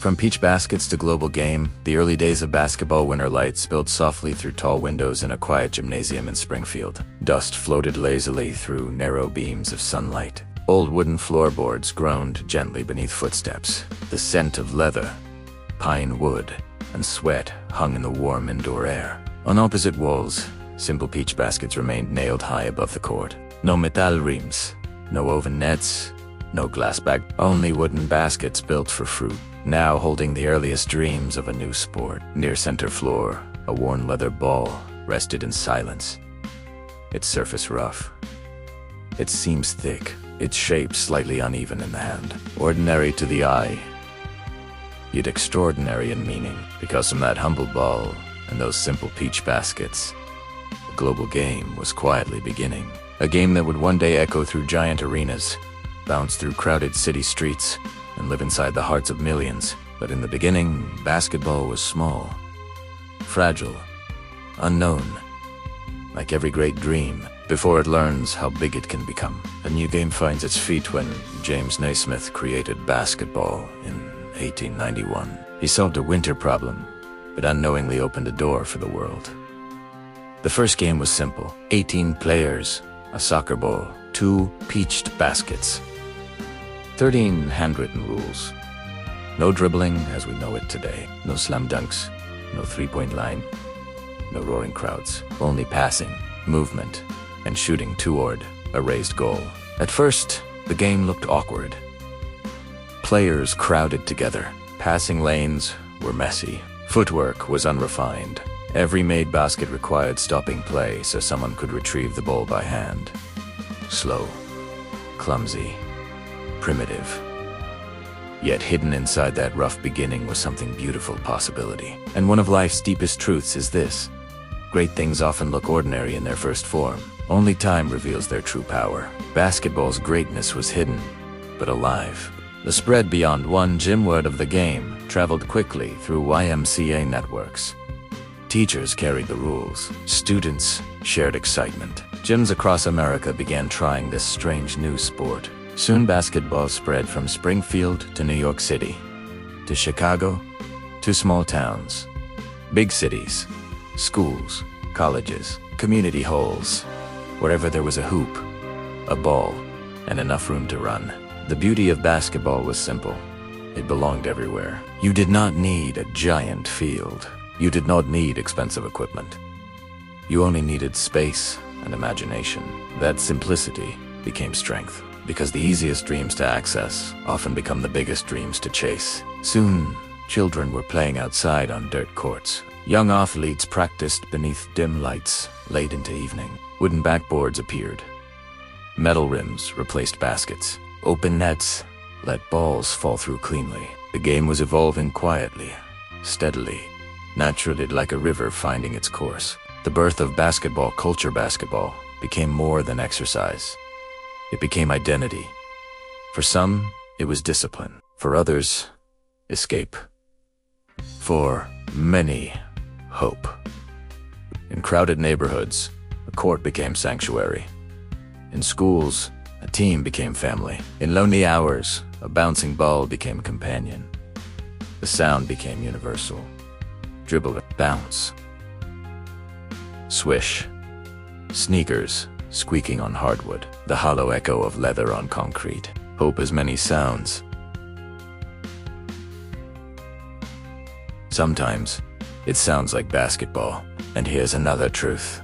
From peach baskets to global game, the early days of basketball winter lights spilled softly through tall windows in a quiet gymnasium in Springfield. Dust floated lazily through narrow beams of sunlight. Old wooden floorboards groaned gently beneath footsteps. The scent of leather, pine wood, and sweat hung in the warm indoor air. On opposite walls, simple peach baskets remained nailed high above the court. No metal rims, no woven nets, no glass bag, only wooden baskets built for fruit, now holding the earliest dreams of a new sport. Near center floor, a worn leather ball rested in silence, its surface rough, its seams thick, its shape slightly uneven in the hand. Ordinary to the eye, yet extraordinary in meaning, because from that humble ball and those simple peach baskets, the global game was quietly beginning. A game that would one day echo through giant arenas, bounce through crowded city streets, and live inside the hearts of millions. But in the beginning, basketball was small, fragile, unknown, like every great dream, before it learns how big it can become. A new game finds its feet when James Naismith created basketball in 1891. He solved a winter problem, but unknowingly opened a door for the world. The first game was simple: 18 players, a soccer ball, 2 peached baskets. 13 handwritten rules. No dribbling as we know it today. No slam dunks. No three-point line. No roaring crowds. Only passing, movement, and shooting toward a raised goal. At first, the game looked awkward. Players crowded together. Passing lanes were messy. Footwork was unrefined. Every made basket required stopping play so someone could retrieve the ball by hand. Slow, clumsy, primitive. Yet hidden inside that rough beginning was something beautiful: possibility. And one of life's deepest truths is this: great things often look ordinary in their first form. Only time reveals their true power. Basketball's greatness was hidden, but alive. The spread beyond one gym word of the game traveled quickly through YMCA networks. Teachers carried the rules. Students shared excitement. Gyms across America began trying this strange new sport. Soon basketball spread from Springfield to New York City, to Chicago, to small towns, big cities, schools, colleges, community halls. Wherever there was a hoop, a ball, and enough room to run. The beauty of basketball was simple. It belonged everywhere. You did not need a giant field. You did not need expensive equipment. You only needed space and imagination. That simplicity became strength, because the easiest dreams to access often become the biggest dreams to chase. Soon, children were playing outside on dirt courts. Young athletes practiced beneath dim lights late into evening. Wooden backboards appeared. Metal rims replaced baskets. Open nets let balls fall through cleanly. The game was evolving quietly, steadily, naturally, like a river finding its course. The birth of basketball culture, basketball, became more than exercise. It became identity. For some, it was discipline. For others, escape. For many, hope. In crowded neighborhoods, a court became sanctuary. In schools, a team became family. In lonely hours, a bouncing ball became companion. The sound became universal. Dribble, bounce, swish, sneakers squeaking on hardwood, the hollow echo of leather on concrete. Hope has many sounds. Sometimes, it sounds like basketball. And here's another truth.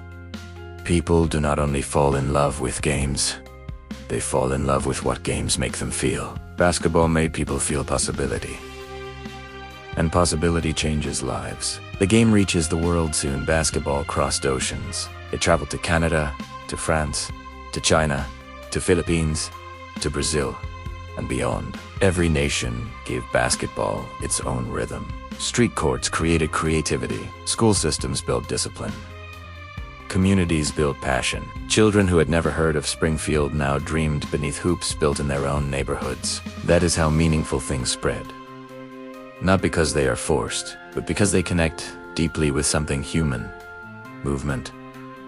People do not only fall in love with games, they fall in love with what games make them feel. Basketball made people feel possibility. And possibility changes lives. The game reaches the world soon. Basketball crossed oceans. It traveled to Canada, to France, to China, to Philippines, to Brazil, and beyond. Every nation gave basketball its own rhythm. Street courts created creativity. School systems built discipline. Communities built passion. Children who had never heard of Springfield now dreamed beneath hoops built in their own neighborhoods. That is how meaningful things spread. Not because they are forced, but because they connect deeply with something human. Movement,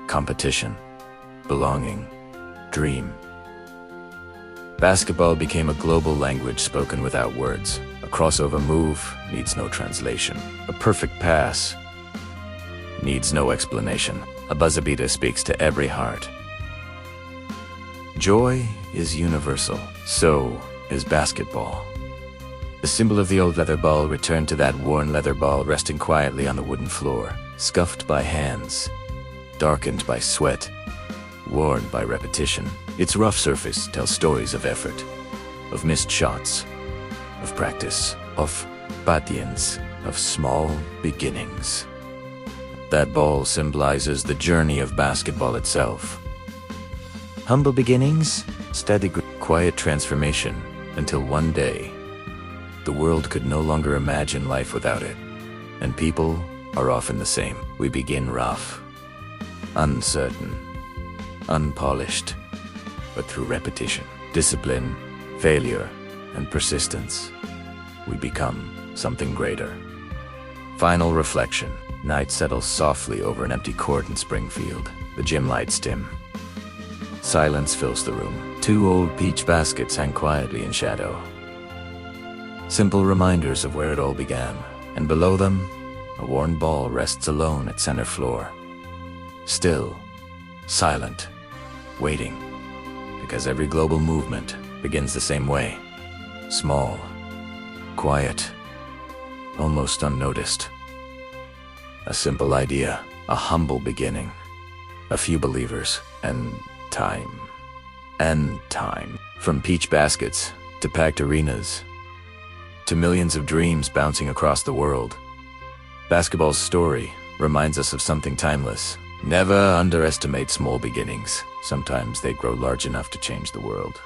competition, belonging, dream. Basketball became a global language spoken without words. A crossover move needs no translation. A perfect pass needs no explanation. A buzzer beater speaks to every heart. Joy is universal. So is basketball. The symbol of the old leather ball returned to that worn leather ball resting quietly on the wooden floor, scuffed by hands, darkened by sweat, worn by repetition. Its rough surface tells stories of effort, of missed shots, of practice, of patience, of small beginnings. That ball symbolizes the journey of basketball itself. Humble beginnings, steady, quiet transformation, until one day, the world could no longer imagine life without it. And people are often the same. We begin rough, uncertain, unpolished, but through repetition, discipline, failure, and persistence, we become something greater. Final reflection. Night settles softly over an empty court in Springfield. The gym lights dim. Silence fills the room. Two old peach baskets hang quietly in shadow. Simple reminders of where it all began. And below them, a worn ball rests alone at center floor. Still, silent, waiting. Because every global movement begins the same way. Small, quiet, almost unnoticed. A simple idea, a humble beginning, a few believers, and time. And time. From peach baskets to packed arenas, to millions of dreams bouncing across the world. Basketball's story reminds us of something timeless. Never underestimate small beginnings. Sometimes they grow large enough to change the world.